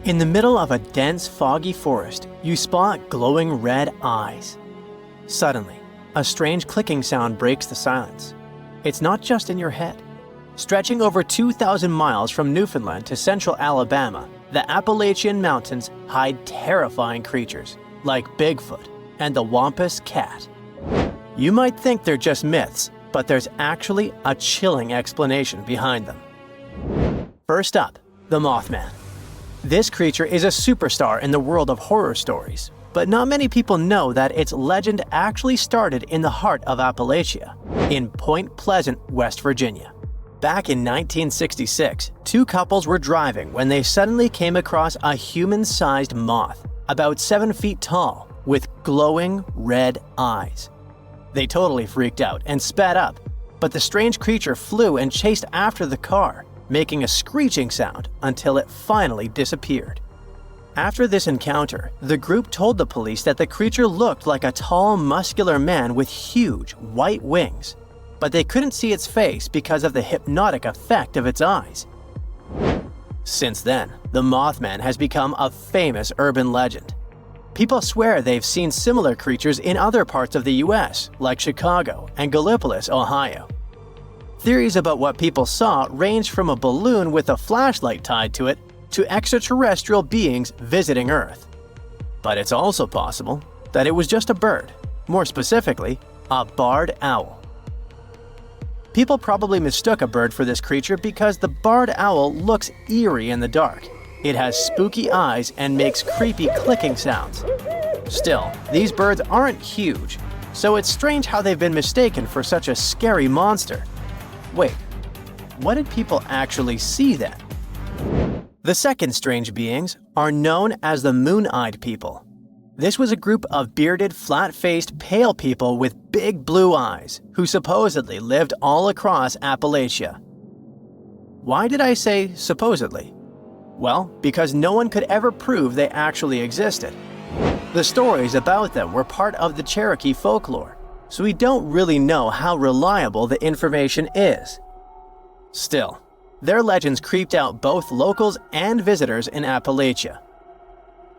In the middle of a dense, foggy forest, you spot glowing red eyes. Suddenly, a strange clicking sound breaks the silence. It's not just in your head. Stretching over 2,000 miles from Newfoundland to central Alabama, the Appalachian Mountains hide terrifying creatures like Bigfoot and the Wampus cat. You might think they're just myths, but there's actually a chilling explanation behind them. First up, the Mothman. This creature is a superstar in the world of horror stories, but not many people know that its legend actually started in the heart of Appalachia, in Point Pleasant, West Virginia. Back in 1966, two couples were driving when they suddenly came across a human-sized moth, about 7 feet tall, with glowing red eyes. They totally freaked out and sped up, but the strange creature flew and chased after the car, making a screeching sound until it finally disappeared. After this encounter, the group told the police that the creature looked like a tall, muscular man with huge, white wings, but they couldn't see its face because of the hypnotic effect of its eyes. Since then, the Mothman has become a famous urban legend. People swear they've seen similar creatures in other parts of the US, like Chicago and Gallipolis, Ohio. Theories about what people saw range from a balloon with a flashlight tied to it to extraterrestrial beings visiting Earth. But it's also possible that it was just a bird, more specifically, a barred owl. People probably mistook a bird for this creature because the barred owl looks eerie in the dark. It has spooky eyes and makes creepy clicking sounds. Still, these birds aren't huge, so it's strange how they've been mistaken for such a scary monster. Wait, what did people actually see then? The second strange beings are known as the moon-eyed people. This was a group of bearded, flat-faced, pale people with big blue eyes who supposedly lived all across Appalachia. Why did I say supposedly? Well, because no one could ever prove they actually existed. The stories about them were part of the Cherokee folklore, so we don't really know how reliable the information is. Still, their legends creeped out both locals and visitors in Appalachia.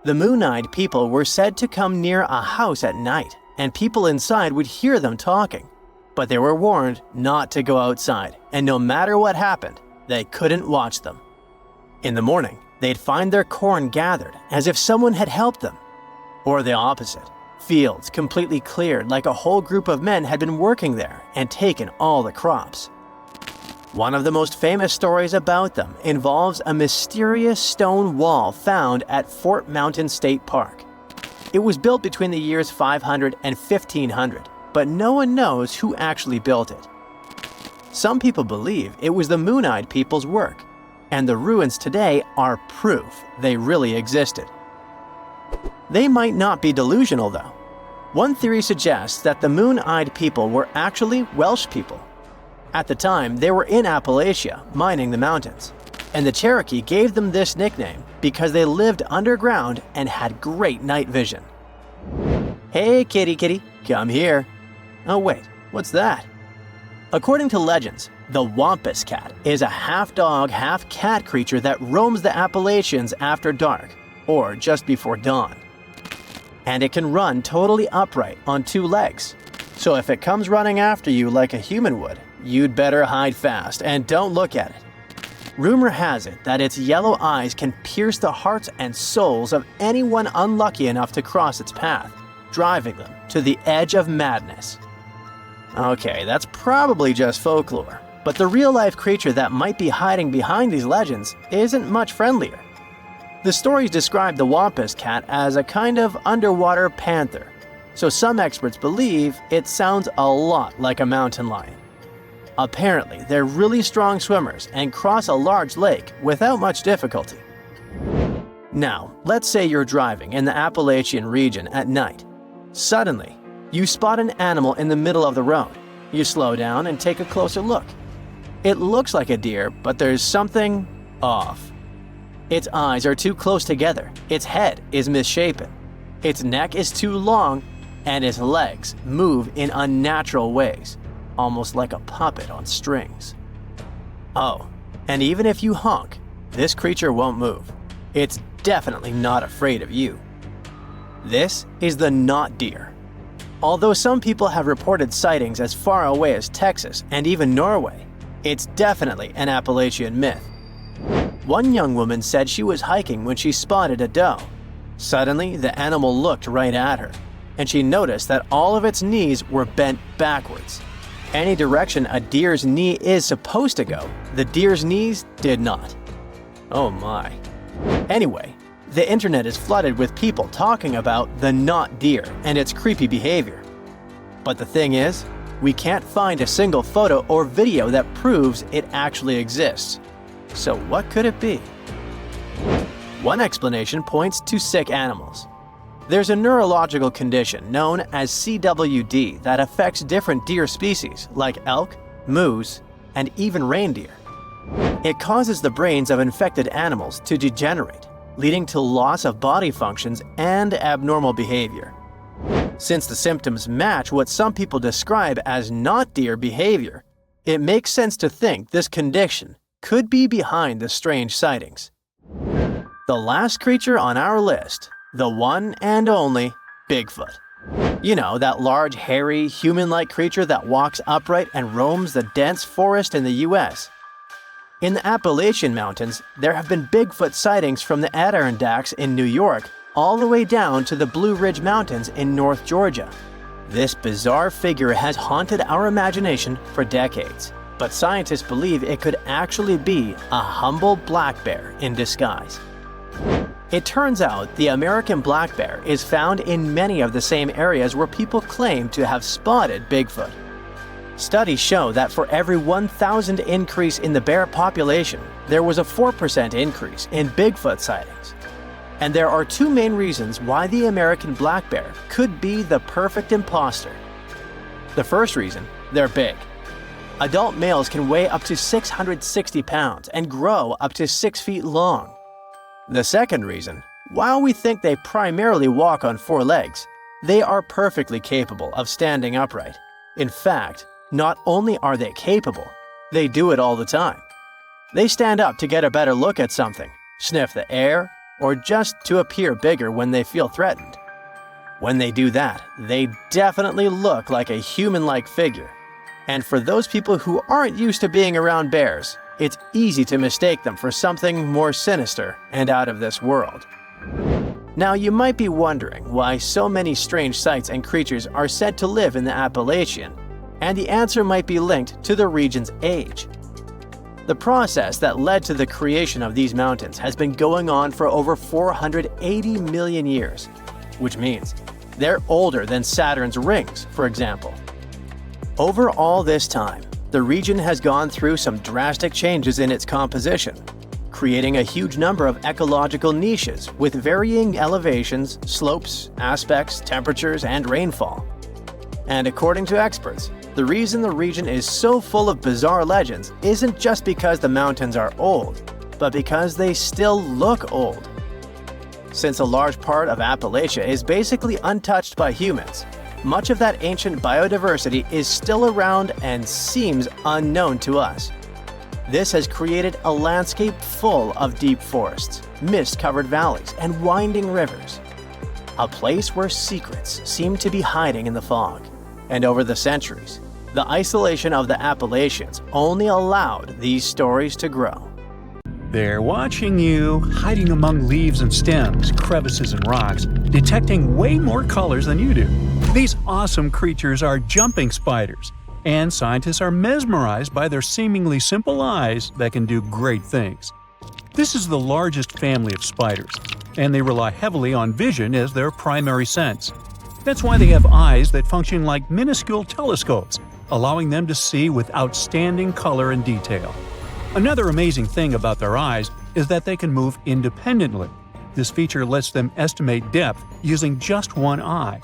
The moon-eyed people were said to come near a house at night, and people inside would hear them talking, but they were warned not to go outside, and no matter what happened, they couldn't watch them. In the morning, they'd find their corn gathered as if someone had helped them, or the opposite. Fields completely cleared like a whole group of men had been working there and taken all the crops. One of the most famous stories about them involves a mysterious stone wall found at Fort Mountain State Park. It was built between the years 500 and 1500, but no one knows who actually built it. Some people believe it was the moon-eyed people's work, and the ruins today are proof they really existed. They might not be delusional, though. One theory suggests that the moon-eyed people were actually Welsh people. At the time, they were in Appalachia, mining the mountains, and the Cherokee gave them this nickname because they lived underground and had great night vision. Hey kitty kitty, come here. Oh wait, what's that? According to legends, the Wampus cat is a half-dog, half-cat creature that roams the Appalachians after dark, or just before dawn. And it can run totally upright on 2 legs. So if it comes running after you like a human would, you'd better hide fast and don't look at it. Rumor has it that its yellow eyes can pierce the hearts and souls of anyone unlucky enough to cross its path, driving them to the edge of madness. Okay, that's probably just folklore, but the real-life creature that might be hiding behind these legends isn't much friendlier. The stories describe the Wampus cat as a kind of underwater panther, so some experts believe it sounds a lot like a mountain lion. Apparently, they're really strong swimmers and cross a large lake without much difficulty. Now, let's say you're driving in the Appalachian region at night. Suddenly, you spot an animal in the middle of the road. You slow down and take a closer look. It looks like a deer, but there's something off. Its eyes are too close together, its head is misshapen, its neck is too long, and its legs move in unnatural ways, almost like a puppet on strings. Oh, and even if you honk, this creature won't move. It's definitely not afraid of you. This is the not deer. Although some people have reported sightings as far away as Texas and even Norway, it's definitely an Appalachian myth. One young woman said she was hiking when she spotted a doe. Suddenly, the animal looked right at her, and she noticed that all of its knees were bent backwards. Any direction a deer's knee is supposed to go, the deer's knees did not. Oh my. Anyway, the internet is flooded with people talking about the not deer and its creepy behavior. But the thing is, we can't find a single photo or video that proves it actually exists. So what could it be? One explanation points to sick animals. There's a neurological condition known as CWD that affects different deer species like elk, moose, and even reindeer. It causes the brains of infected animals to degenerate, leading to loss of body functions and abnormal behavior. Since the symptoms match what some people describe as not deer behavior, it makes sense to think this condition could be behind the strange sightings. The last creature on our list, the one and only Bigfoot. You know, that large, hairy, human-like creature that walks upright and roams the dense forest in the US. In the Appalachian Mountains, there have been Bigfoot sightings from the Adirondacks in New York all the way down to the Blue Ridge Mountains in North Georgia. This bizarre figure has haunted our imagination for decades, but scientists believe it could actually be a humble black bear in disguise. It turns out the American black bear is found in many of the same areas where people claim to have spotted Bigfoot. Studies show that for every 1,000 increase in the bear population, there was a 4% increase in Bigfoot sightings. And there are two main reasons why the American black bear could be the perfect imposter. The first reason, they're big. Adult males can weigh up to 660 pounds and grow up to 6 feet long. The second reason, while we think they primarily walk on 4 legs, they are perfectly capable of standing upright. In fact, not only are they capable, they do it all the time. They stand up to get a better look at something, sniff the air, or just to appear bigger when they feel threatened. When they do that, they definitely look like a human-like figure. And for those people who aren't used to being around bears, it's easy to mistake them for something more sinister and out of this world. Now, you might be wondering why so many strange sights and creatures are said to live in the Appalachian, and the answer might be linked to the region's age. The process that led to the creation of these mountains has been going on for over 480 million years, which means they're older than Saturn's rings, for example. Over all this time, the region has gone through some drastic changes in its composition, creating a huge number of ecological niches with varying elevations, slopes, aspects, temperatures, and rainfall. And according to experts, the reason the region is so full of bizarre legends isn't just because the mountains are old, but because they still look old. Since a large part of Appalachia is basically untouched by humans, much of that ancient biodiversity is still around and seems unknown to us. This has created a landscape full of deep forests, mist-covered valleys, and winding rivers. A place where secrets seem to be hiding in the fog. And over the centuries, the isolation of the Appalachians only allowed these stories to grow. They're watching you, hiding among leaves and stems, crevices and rocks, detecting way more colors than you do. These awesome creatures are jumping spiders, and scientists are mesmerized by their seemingly simple eyes that can do great things. This is the largest family of spiders, and they rely heavily on vision as their primary sense. That's why they have eyes that function like minuscule telescopes, allowing them to see with outstanding color and detail. Another amazing thing about their eyes is that they can move independently. This feature lets them estimate depth using just one eye.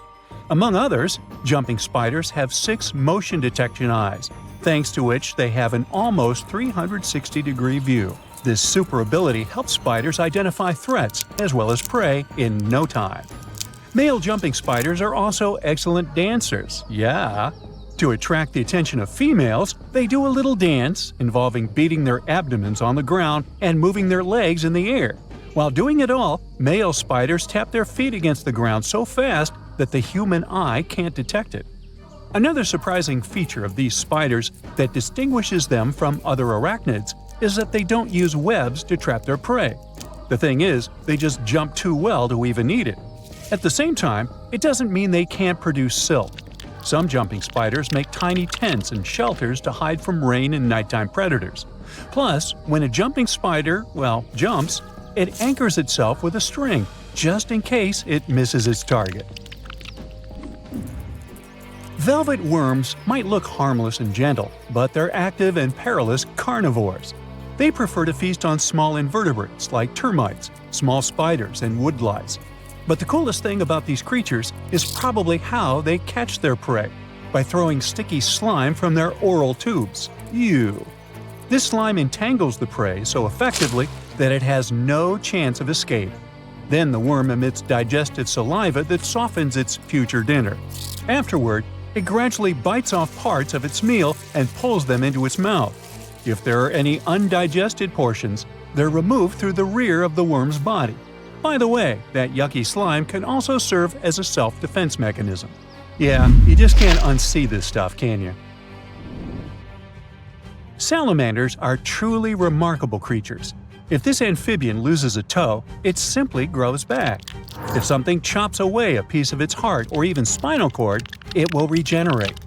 Among others, jumping spiders have 6 motion detection eyes, thanks to which they have an almost 360-degree view. This super ability helps spiders identify threats as well as prey in no time. Male jumping spiders are also excellent dancers, yeah. To attract the attention of females, they do a little dance involving beating their abdomens on the ground and moving their legs in the air, While doing it all, male spiders tap their feet against the ground so fast that the human eye can't detect it. Another surprising feature of these spiders that distinguishes them from other arachnids is that they don't use webs to trap their prey. The thing is, they just jump too well to even need it. At the same time, it doesn't mean they can't produce silk. Some jumping spiders make tiny tents and shelters to hide from rain and nighttime predators. Plus, when a jumping spider, jumps, it anchors itself with a string, just in case it misses its target. Velvet worms might look harmless and gentle, but they're active and perilous carnivores. They prefer to feast on small invertebrates like termites, small spiders, and woodlice. But the coolest thing about these creatures is probably how they catch their prey, by throwing sticky slime from their oral tubes. Ew! This slime entangles the prey so effectively that it has no chance of escape. Then the worm emits digestive saliva that softens its future dinner. Afterward, it gradually bites off parts of its meal and pulls them into its mouth. If there are any undigested portions, they're removed through the rear of the worm's body. By the way, that yucky slime can also serve as a self-defense mechanism. Yeah, you just can't unsee this stuff, can you? Salamanders are truly remarkable creatures. If this amphibian loses a toe, it simply grows back. If something chops away a piece of its heart or even spinal cord, it will regenerate.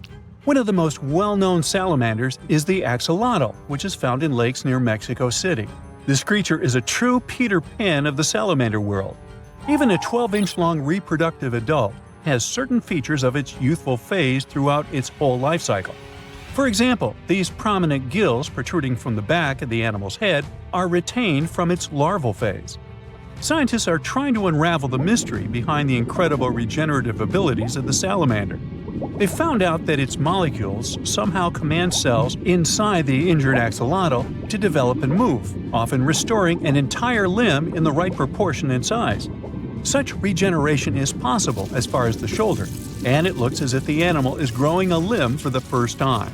One of the most well-known salamanders is the axolotl, which is found in lakes near Mexico City. This creature is a true Peter Pan of the salamander world. Even a 12-inch-long reproductive adult has certain features of its youthful phase throughout its whole life cycle. For example, these prominent gills protruding from the back of the animal's head are retained from its larval phase. Scientists are trying to unravel the mystery behind the incredible regenerative abilities of the salamander. They found out that its molecules somehow command cells inside the injured axolotl to develop and move, often restoring an entire limb in the right proportion and size. Such regeneration is possible as far as the shoulder, and it looks as if the animal is growing a limb for the first time.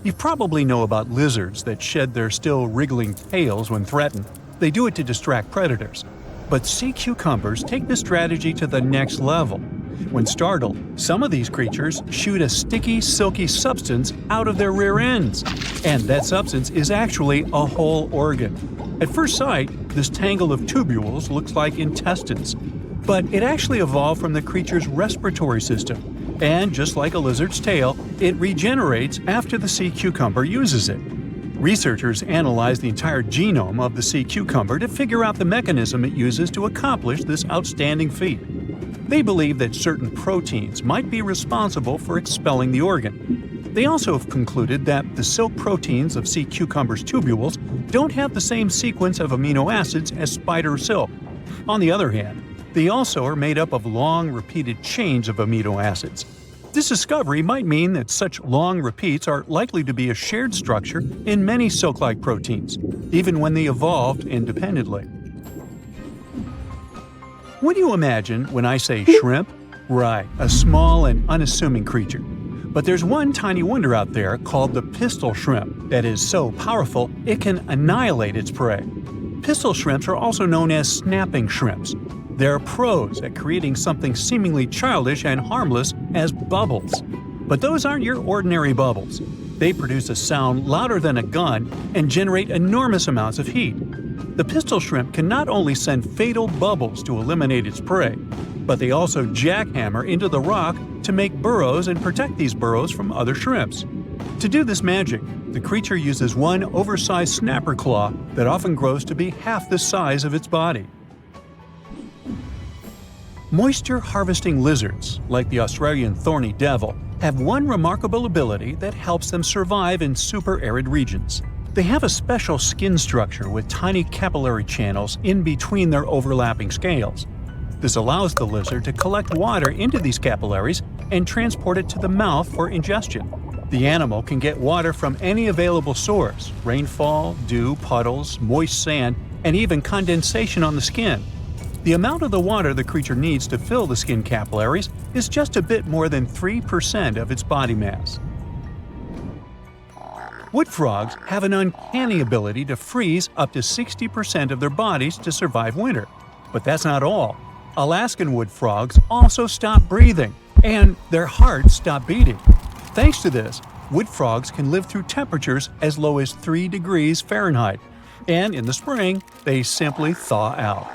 You probably know about lizards that shed their still wriggling tails when threatened. They do it to distract predators. But sea cucumbers take this strategy to the next level. When startled, some of these creatures shoot a sticky, silky substance out of their rear ends. And that substance is actually a whole organ. At first sight, this tangle of tubules looks like intestines. But it actually evolved from the creature's respiratory system. And just like a lizard's tail, it regenerates after the sea cucumber uses it. Researchers analyzed the entire genome of the sea cucumber to figure out the mechanism it uses to accomplish this outstanding feat. They believe that certain proteins might be responsible for expelling the organ. They also have concluded that the silk proteins of sea cucumber's tubules don't have the same sequence of amino acids as spider silk. On the other hand, they also are made up of long, repeated chains of amino acids. This discovery might mean that such long repeats are likely to be a shared structure in many silk-like proteins, even when they evolved independently. What do you imagine when I say shrimp? Right, a small and unassuming creature. But there's one tiny wonder out there called the pistol shrimp that is so powerful it can annihilate its prey. Pistol shrimps are also known as snapping shrimps. They're pros at creating something seemingly childish and harmless as bubbles. But those aren't your ordinary bubbles. They produce a sound louder than a gun and generate enormous amounts of heat. The pistol shrimp can not only send fatal bubbles to eliminate its prey, but they also jackhammer into the rock to make burrows and protect these burrows from other shrimps. To do this magic, the creature uses one oversized snapper claw that often grows to be half the size of its body. Moisture-harvesting lizards, like the Australian thorny devil, have one remarkable ability that helps them survive in super-arid regions. They have a special skin structure with tiny capillary channels in between their overlapping scales. This allows the lizard to collect water into these capillaries and transport it to the mouth for ingestion. The animal can get water from any available source – rainfall, dew, puddles, moist sand, and even condensation on the skin. The amount of the water the creature needs to fill the skin capillaries is just a bit more than 3% of its body mass. Wood frogs have an uncanny ability to freeze up to 60% of their bodies to survive winter. But that's not all. Alaskan wood frogs also stop breathing, and their hearts stop beating. Thanks to this, wood frogs can live through temperatures as low as 3 degrees Fahrenheit, and in the spring, they simply thaw out.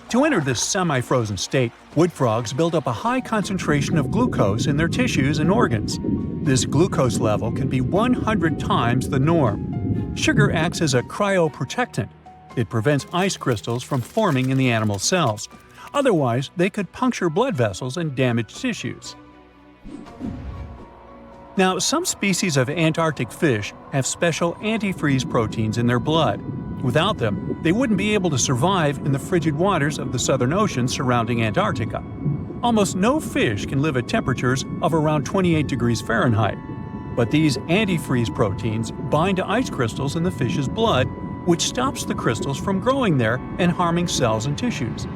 To enter this semi-frozen state, wood frogs build up a high concentration of glucose in their tissues and organs. This glucose level can be 100 times the norm. Sugar acts as a cryoprotectant. It prevents ice crystals from forming in the animal's cells. Otherwise, they could puncture blood vessels and damage tissues. Now, some species of Antarctic fish have special antifreeze proteins in their blood. Without them, they wouldn't be able to survive in the frigid waters of the Southern Ocean surrounding Antarctica. Almost no fish can live at temperatures of around 28 degrees Fahrenheit. But these antifreeze proteins bind to ice crystals in the fish's blood, which stops the crystals from growing there and harming cells and tissues.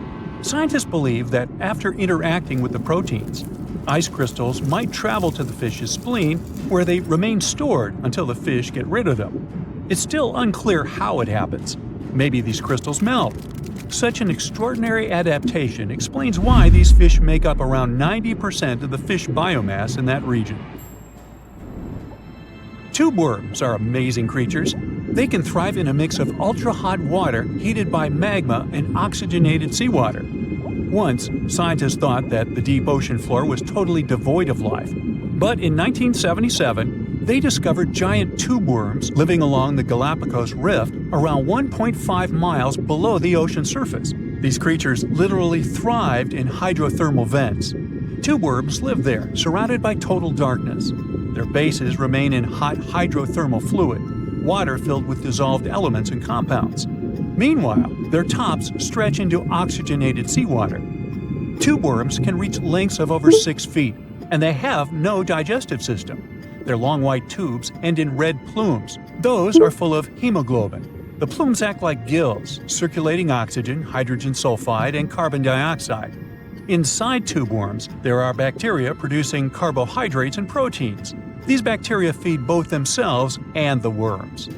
Scientists believe that after interacting with the proteins, ice crystals might travel to the fish's spleen, where they remain stored until the fish get rid of them. It's still unclear how it happens. Maybe these crystals melt. Such an extraordinary adaptation explains why these fish make up around 90% of the fish biomass in that region. Tube worms are amazing creatures. They can thrive in a mix of ultra-hot water heated by magma and oxygenated seawater. Once, scientists thought that the deep ocean floor was totally devoid of life. But in 1977, they discovered giant tube worms living along the Galapagos Rift around 1.5 miles below the ocean surface. These creatures literally thrived in hydrothermal vents. Tube worms live there, surrounded by total darkness. Their bases remain in hot hydrothermal fluid, water filled with dissolved elements and compounds. Meanwhile, their tops stretch into oxygenated seawater. Tube worms can reach lengths of over 6 feet, and they have no digestive system. Their long white tubes end in red plumes. Those are full of hemoglobin. The plumes act like gills, circulating oxygen, hydrogen sulfide, and carbon dioxide. Inside tube worms, there are bacteria producing carbohydrates and proteins. These bacteria feed both themselves and the worms.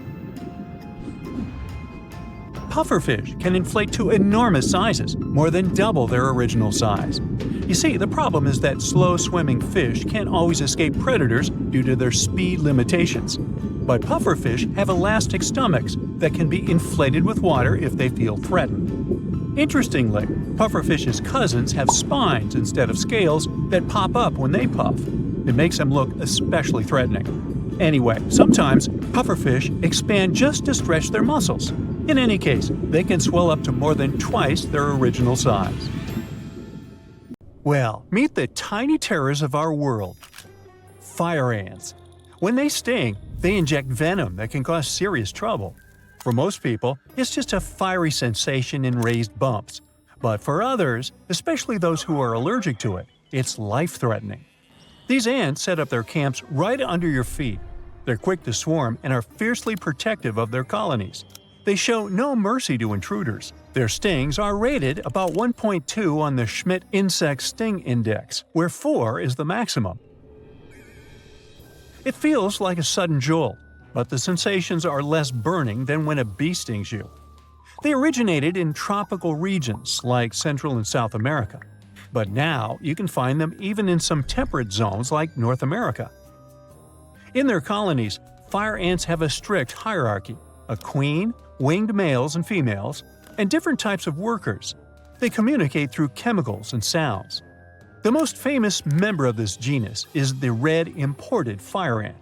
Pufferfish can inflate to enormous sizes, more than double their original size. You see, the problem is that slow-swimming fish can't always escape predators due to their speed limitations. But pufferfish have elastic stomachs that can be inflated with water if they feel threatened. Interestingly, pufferfish's cousins have spines instead of scales that pop up when they puff. It makes them look especially threatening. Anyway, sometimes pufferfish expand just to stretch their muscles. In any case, they can swell up to more than twice their original size. Well, meet the tiny terrors of our world. Fire ants. When they sting, they inject venom that can cause serious trouble. For most people, it's just a fiery sensation and raised bumps. But for others, especially those who are allergic to it, it's life-threatening. These ants set up their camps right under your feet. They're quick to swarm and are fiercely protective of their colonies. They show no mercy to intruders. Their stings are rated about 1.2 on the Schmidt Insect Sting Index, where 4 is the maximum. It feels like a sudden jolt, but the sensations are less burning than when a bee stings you. They originated in tropical regions like Central and South America, but now you can find them even in some temperate zones like North America. In their colonies, fire ants have a strict hierarchy: a queen, winged males and females, and different types of workers. They communicate through chemicals and sounds. The most famous member of this genus is the red imported fire ant.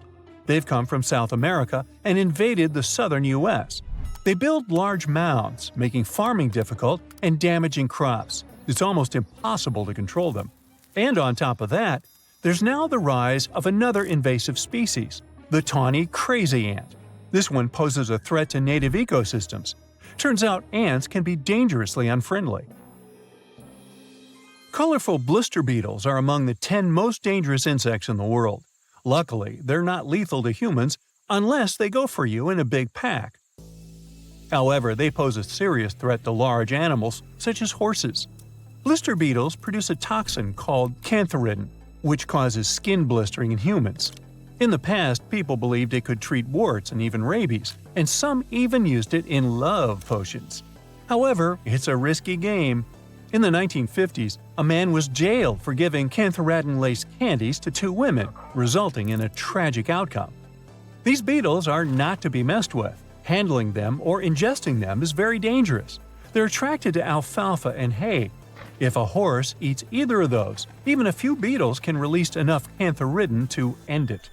They've come from South America and invaded the southern U.S. They build large mounds, making farming difficult and damaging crops. It's almost impossible to control them. And on top of that, there's now the rise of another invasive species, the tawny crazy ant. This one poses a threat to native ecosystems. Turns out ants can be dangerously unfriendly. Colorful blister beetles are among the 10 most dangerous insects in the world. Luckily, they're not lethal to humans unless they go for you in a big pack. However, they pose a serious threat to large animals such as horses. Blister beetles produce a toxin called cantharidin, which causes skin blistering in humans. In the past, people believed it could treat warts and even rabies, and some even used it in love potions. However, it's a risky game. In the 1950s, a man was jailed for giving cantharidin-laced candies to two women, resulting in a tragic outcome. These beetles are not to be messed with. Handling them or ingesting them is very dangerous. They're attracted to alfalfa and hay. If a horse eats either of those, even a few beetles can release enough cantharidin to end it.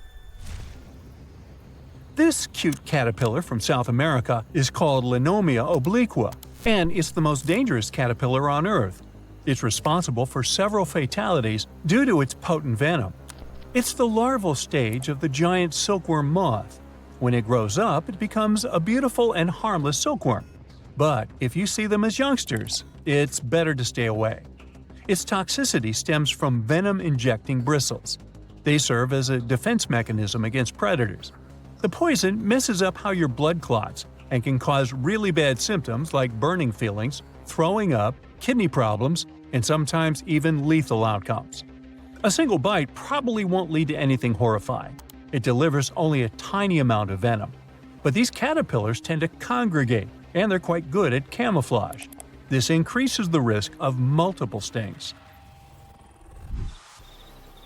This cute caterpillar from South America is called Linomia obliqua, and it's the most dangerous caterpillar on Earth. It's responsible for several fatalities due to its potent venom. It's the larval stage of the giant silkworm moth. When it grows up, it becomes a beautiful and harmless silkworm. But if you see them as youngsters, it's better to stay away. Its toxicity stems from venom-injecting bristles. They serve as a defense mechanism against predators. The poison messes up how your blood clots and can cause really bad symptoms like burning feelings, throwing up, kidney problems, and sometimes even lethal outcomes. A single bite probably won't lead to anything horrifying. It delivers only a tiny amount of venom. But these caterpillars tend to congregate, and they're quite good at camouflage. This increases the risk of multiple stings.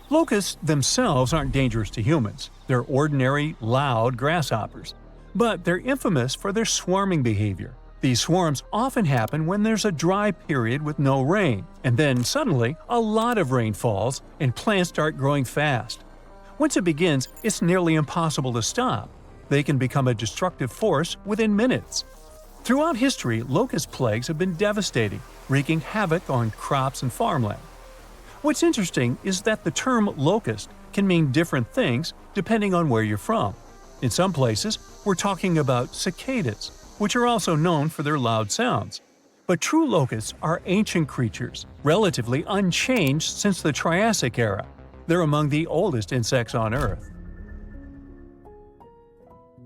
Locusts themselves aren't dangerous to humans. They're ordinary, loud grasshoppers. But they're infamous for their swarming behavior. These swarms often happen when there's a dry period with no rain, and then suddenly a lot of rain falls and plants start growing fast. Once it begins, it's nearly impossible to stop. They can become a destructive force within minutes. Throughout history, locust plagues have been devastating, wreaking havoc on crops and farmland. What's interesting is that the term locust can mean different things depending on where you're from. In some places, we're talking about cicadas, which are also known for their loud sounds. But true locusts are ancient creatures, relatively unchanged since the Triassic era. They're among the oldest insects on Earth.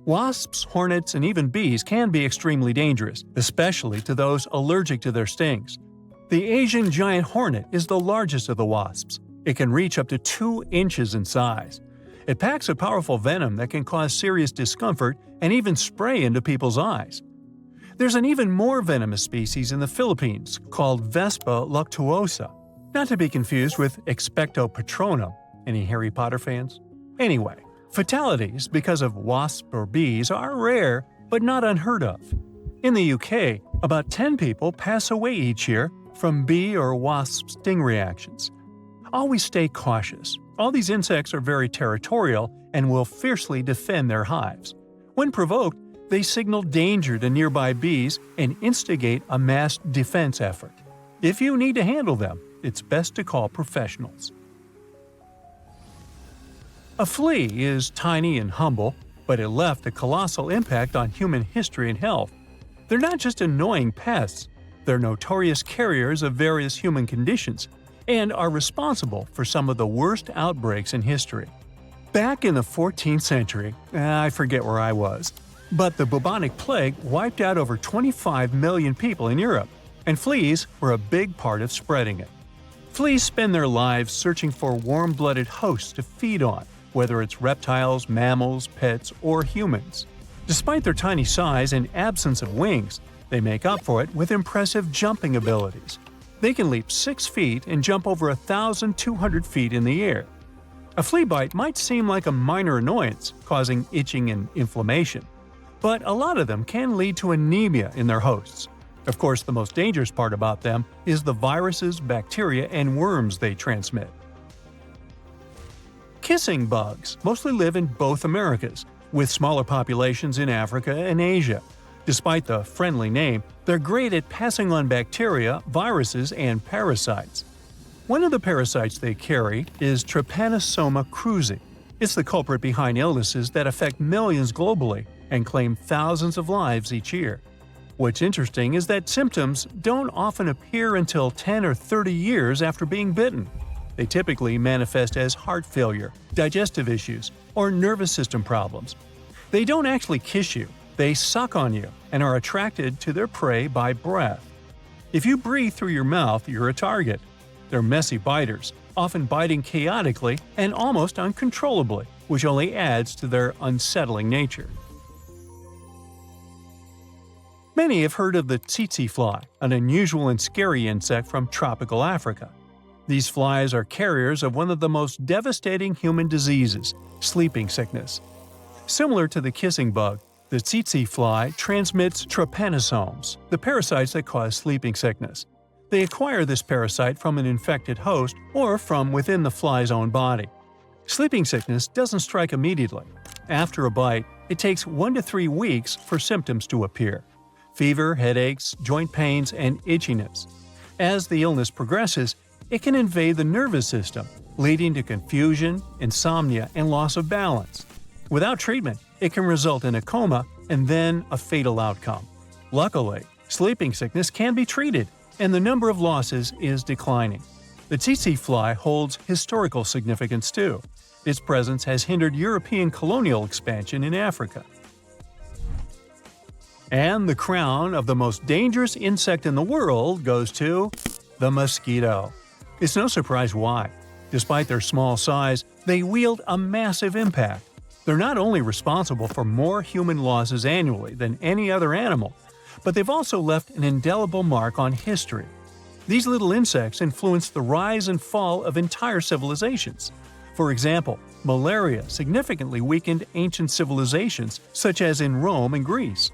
Wasps, hornets, and even bees can be extremely dangerous, especially to those allergic to their stings. The Asian giant hornet is the largest of the wasps. It can reach up to 2 inches in size. It packs a powerful venom that can cause serious discomfort and even spray into people's eyes. There's an even more venomous species in the Philippines called Vespa luctuosa, not to be confused with Expecto Patronum. Any Harry Potter fans? Anyway, fatalities because of wasps or bees are rare, but not unheard of. In the UK, about 10 people pass away each year from bee or wasp sting reactions. Always stay cautious. All these insects are very territorial and will fiercely defend their hives. When provoked, they signal danger to nearby bees and instigate a mass defense effort. If you need to handle them, it's best to call professionals. A flea is tiny and humble, but it left a colossal impact on human history and health. They're not just annoying pests, they're notorious carriers of various human conditions and are responsible for some of the worst outbreaks in history. Back in the 14th century, I forget where I was, but the bubonic plague wiped out over 25 million people in Europe, and fleas were a big part of spreading it. Fleas spend their lives searching for warm-blooded hosts to feed on, whether it's reptiles, mammals, pets, or humans. Despite their tiny size and absence of wings, they make up for it with impressive jumping abilities. They can leap 6 feet and jump over 1,200 feet in the air. A flea bite might seem like a minor annoyance, causing itching and inflammation. But a lot of them can lead to anemia in their hosts. Of course, the most dangerous part about them is the viruses, bacteria, and worms they transmit. Kissing bugs mostly live in both Americas, with smaller populations in Africa and Asia. Despite the friendly name, they're great at passing on bacteria, viruses, and parasites. One of the parasites they carry is Trypanosoma cruzi. It's the culprit behind illnesses that affect millions globally and claim thousands of lives each year. What's interesting is that symptoms don't often appear until 10 or 30 years after being bitten. They typically manifest as heart failure, digestive issues, or nervous system problems. They don't actually kiss you. They suck on you and are attracted to their prey by breath. If you breathe through your mouth, you're a target. They're messy biters, often biting chaotically and almost uncontrollably. which only adds to their unsettling nature. Many have heard of the tsetse fly, an unusual and scary insect from tropical Africa. These flies are carriers of one of the most devastating human diseases, sleeping sickness. Similar to the kissing bug, the tsetse fly transmits trypanosomes, the parasites that cause sleeping sickness. They acquire this parasite from an infected host or from within the fly's own body. Sleeping sickness doesn't strike immediately. After a bite, it takes 1 to 3 weeks for symptoms to appear: fever, headaches, joint pains, and itchiness. As the illness progresses, it can invade the nervous system, leading to confusion, insomnia, and loss of balance. Without treatment, it can result in a coma and then a fatal outcome. Luckily, sleeping sickness can be treated, and the number of losses is declining. The tsetse fly holds historical significance too. Its presence has hindered European colonial expansion in Africa. And the crown of the most dangerous insect in the world goes to the mosquito. It's no surprise why. Despite their small size, they wield a massive impact. They're not only responsible for more human losses annually than any other animal, but they've also left an indelible mark on history. These little insects influenced the rise and fall of entire civilizations. For example, malaria significantly weakened ancient civilizations, such as in Rome and Greece.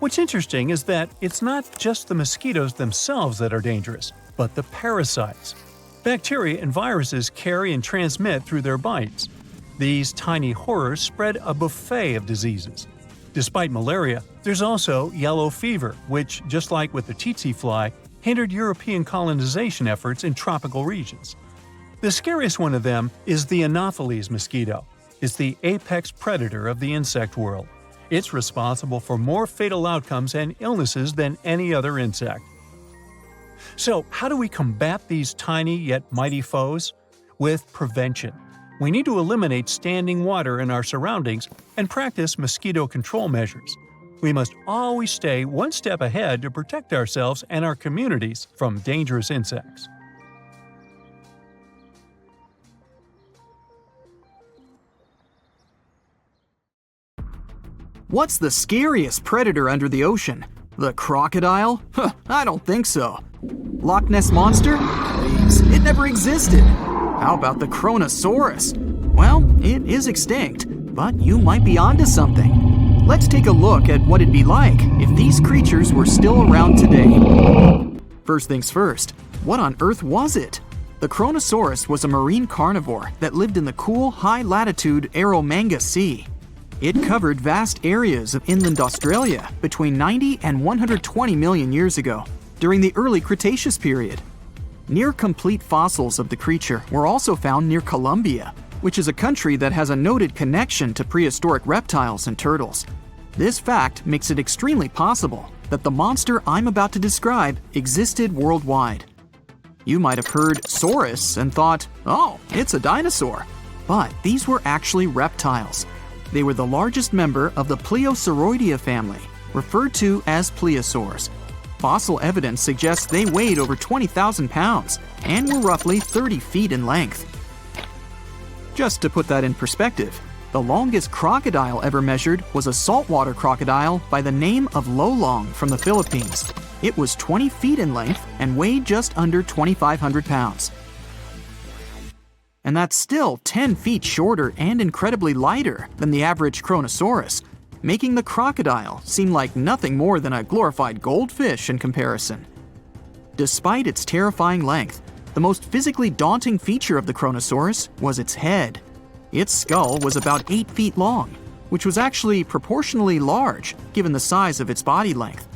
What's interesting is that it's not just the mosquitoes themselves that are dangerous, but the parasites. Bacteria and viruses carry and transmit through their bites. These tiny horrors spread a buffet of diseases. Despite malaria, there's also yellow fever, which, just like with the tsetse fly, hindered European colonization efforts in tropical regions. The scariest one of them is the Anopheles mosquito. It's the apex predator of the insect world. It's responsible for more fatal outcomes and illnesses than any other insect. So, how do we combat these tiny yet mighty foes? With prevention. We need to eliminate standing water in our surroundings and practice mosquito control measures. We must always stay one step ahead to protect ourselves and our communities from dangerous insects. What's the scariest predator under the ocean? The crocodile? I don't think so. Loch Ness Monster? Please, it never existed. How about the Kronosaurus? Well, it is extinct, but you might be onto something. Let's take a look at what it'd be like if these creatures were still around today. First things first, what on earth was it? The Kronosaurus was a marine carnivore that lived in the cool, high-latitude Eromanga Sea. It covered vast areas of inland Australia between 90 and 120 million years ago, during the early Cretaceous period. Near-complete fossils of the creature were also found near Colombia, which is a country that has a noted connection to prehistoric reptiles and turtles. This fact makes it extremely possible that the monster I'm about to describe existed worldwide. You might have heard saurus and thought, oh, it's a dinosaur. But these were actually reptiles. They were the largest member of the Plesiosauridae family, referred to as plesiosaurs. Fossil evidence suggests they weighed over 20,000 pounds and were roughly 30 feet in length. Just to put that in perspective, the longest crocodile ever measured was a saltwater crocodile by the name of Lolong from the Philippines. It was 20 feet in length and weighed just under 2,500 pounds. And that's still 10 feet shorter and incredibly lighter than the average Kronosaurus, making the crocodile seem like nothing more than a glorified goldfish in comparison. Despite its terrifying length, the most physically daunting feature of the Kronosaurus was its head. Its skull was about 8 feet long, which was actually proportionally large given the size of its body length.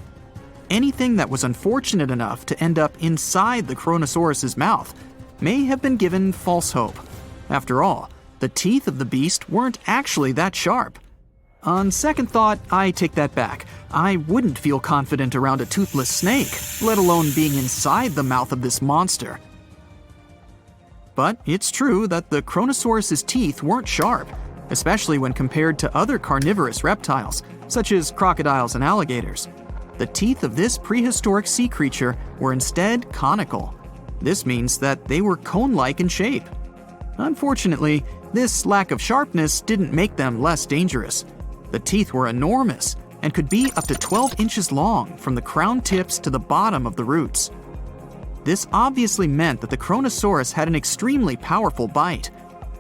Anything that was unfortunate enough to end up inside the Kronosaurus's mouth may have been given false hope. After all, the teeth of the beast weren't actually that sharp. On second thought, I take that back. I wouldn't feel confident around a toothless snake, let alone being inside the mouth of this monster. But it's true that the Kronosaurus's teeth weren't sharp, especially when compared to other carnivorous reptiles, such as crocodiles and alligators. The teeth of this prehistoric sea creature were instead conical. This means that they were cone-like in shape. Unfortunately, This lack of sharpness didn't make them less dangerous. The teeth were enormous and could be up to 12 inches long from the crown tips to the bottom of the roots. This obviously meant that the Kronosaurus had an extremely powerful bite.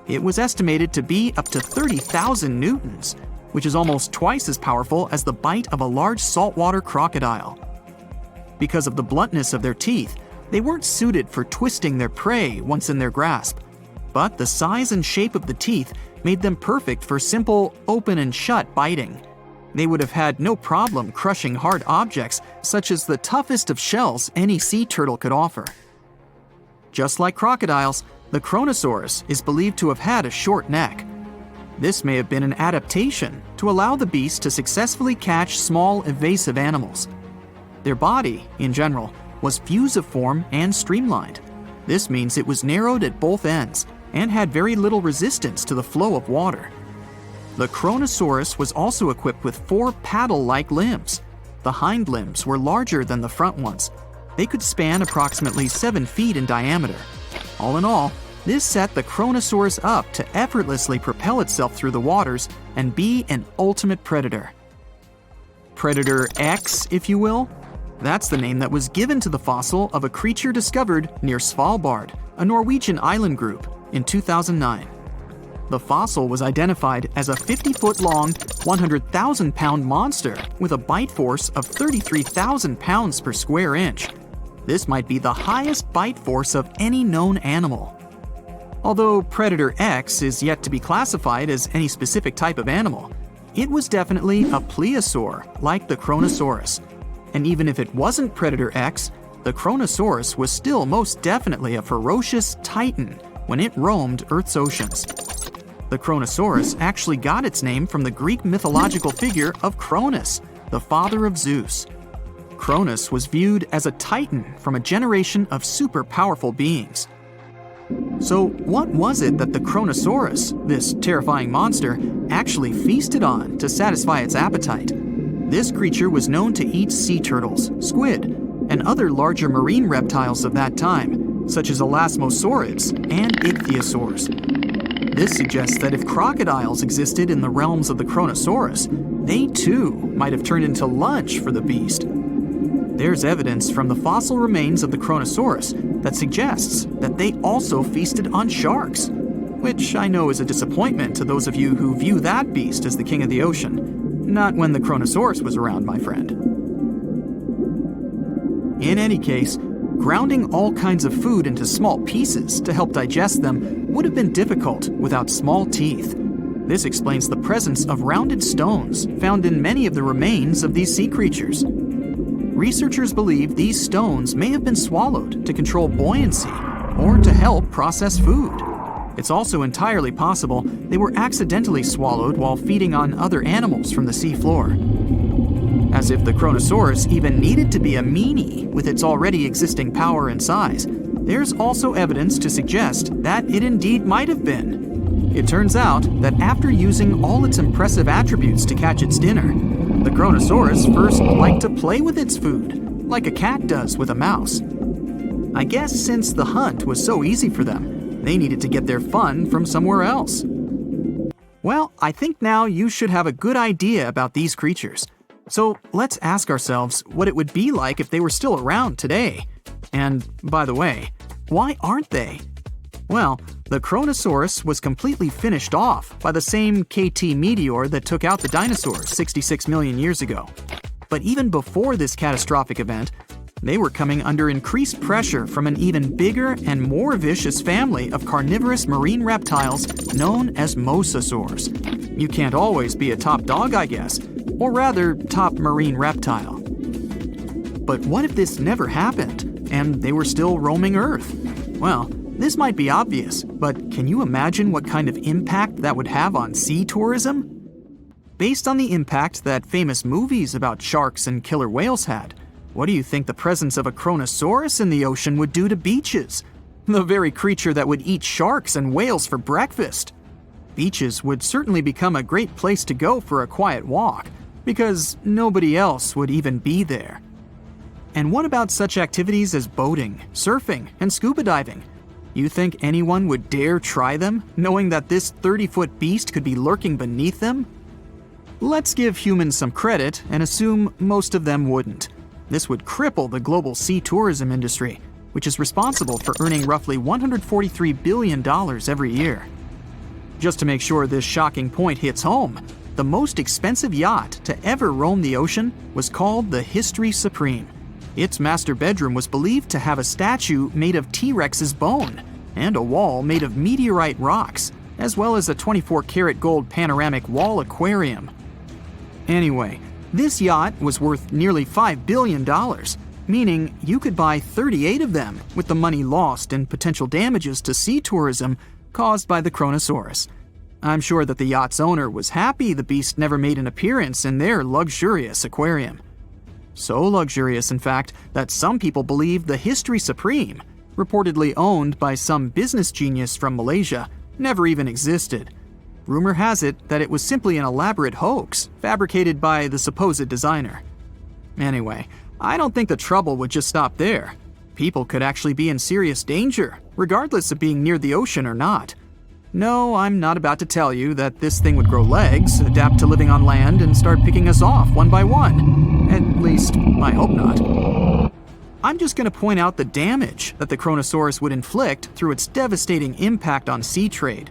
It was estimated to be up to 30,000 newtons, which is almost twice as powerful as the bite of a large saltwater crocodile. Because of the bluntness of their teeth, they weren't suited for twisting their prey once in their grasp, but the size and shape of the teeth made them perfect for simple open and shut biting. They would have had no problem crushing hard objects such as the toughest of shells any sea turtle could offer. Just like crocodiles, the Kronosaurus is believed to have had a short neck. This may have been an adaptation to allow the beast to successfully catch small, evasive animals. Their body, in general, was fusiform and streamlined. This means it was narrowed at both ends and had very little resistance to the flow of water. The Kronosaurus was also equipped with 4 paddle-like limbs. The hind limbs were larger than the front ones. They could span approximately 7 feet in diameter. All in all, this set the Kronosaurus up to effortlessly propel itself through the waters and be an ultimate predator. Predator X, if you will? That's the name that was given to the fossil of a creature discovered near Svalbard, a Norwegian island group, in 2009. The fossil was identified as a 50-foot-long, 100,000-pound monster with a bite force of 33,000 pounds per square inch. This might be the highest bite force of any known animal. Although Predator X is yet to be classified as any specific type of animal, it was definitely a plesiosaur like the Kronosaurus. And even if it wasn't Predator X, the Kronosaurus was still most definitely a ferocious titan when it roamed Earth's oceans. The Kronosaurus actually got its name from the Greek mythological figure of Cronus, the father of Zeus. Cronus was viewed as a titan from a generation of super powerful beings. So what was it that the Kronosaurus, this terrifying monster, actually feasted on to satisfy its appetite? This creature was known to eat sea turtles, squid, and other larger marine reptiles of that time, such as elasmosaurids and ichthyosaurs. This suggests that if crocodiles existed in the realms of the Kronosaurus, they too might have turned into lunch for the beast. There's evidence from the fossil remains of the Kronosaurus that suggests that they also feasted on sharks, which I know is a disappointment to those of you who view that beast as the king of the ocean. Not when the Kronosaurus was around, my friend. In any case, grounding all kinds of food into small pieces to help digest them would have been difficult without small teeth. This explains the presence of rounded stones found in many of the remains of these sea creatures. Researchers believe these stones may have been swallowed to control buoyancy or to help process food. It's also entirely possible they were accidentally swallowed while feeding on other animals from the seafloor. As if the Kronosaurus even needed to be a meanie with its already existing power and size, there's also evidence to suggest that it indeed might have been. It turns out that after using all its impressive attributes to catch its dinner, the Kronosaurus first liked to play with its food, like a cat does with a mouse. I guess since the hunt was so easy for them, they needed to get their fun from somewhere else. Well, I think now you should have a good idea about these creatures. So let's ask ourselves what it would be like if they were still around today. And by the way, why aren't they? Well, the Kronosaurus was completely finished off by the same KT meteor that took out the dinosaurs 66 million years ago. But even before this catastrophic event, they were coming under increased pressure from an even bigger and more vicious family of carnivorous marine reptiles known as mosasaurs. You can't always be a top dog, I guess, or rather, top marine reptile. But what if this never happened, and they were still roaming Earth? Well, this might be obvious, but can you imagine what kind of impact that would have on sea tourism? Based on the impact that famous movies about sharks and killer whales had, what do you think the presence of a Kronosaurus in the ocean would do to beaches? The very creature that would eat sharks and whales for breakfast. Beaches would certainly become a great place to go for a quiet walk, because nobody else would even be there. And what about such activities as boating, surfing, and scuba diving? You think anyone would dare try them, knowing that this 30-foot beast could be lurking beneath them? Let's give humans some credit and assume most of them wouldn't. This would cripple the global sea tourism industry, which is responsible for earning roughly $143 billion every year. Just to make sure this shocking point hits home, the most expensive yacht to ever roam the ocean was called the History Supreme. Its master bedroom was believed to have a statue made of T-Rex's bone and a wall made of meteorite rocks, as well as a 24-karat gold panoramic wall aquarium. Anyway, this yacht was worth nearly $5 billion, meaning you could buy 38 of them with the money lost and potential damages to sea tourism caused by the Kronosaurus. I'm sure that the yacht's owner was happy the beast never made an appearance in their luxurious aquarium. So luxurious, in fact, that some people believe the History Supreme, reportedly owned by some business genius from Malaysia, never even existed. Rumor has it that it was simply an elaborate hoax fabricated by the supposed designer. Anyway, I don't think the trouble would just stop there. People could actually be in serious danger, regardless of being near the ocean or not. No, I'm not about to tell you that this thing would grow legs, adapt to living on land, and start picking us off one by one. At least, I hope not. I'm just going to point out the damage that the Kronosaurus would inflict through its devastating impact on sea trade.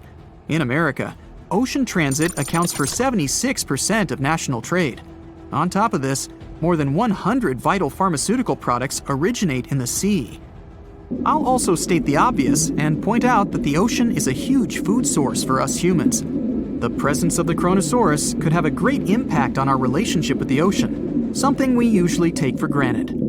In America, ocean transit accounts for 76% of national trade. On top of this, more than 100 vital pharmaceutical products originate in the sea. I'll also state the obvious and point out that the ocean is a huge food source for us humans. The presence of the Kronosaurus could have a great impact on our relationship with the ocean, something we usually take for granted.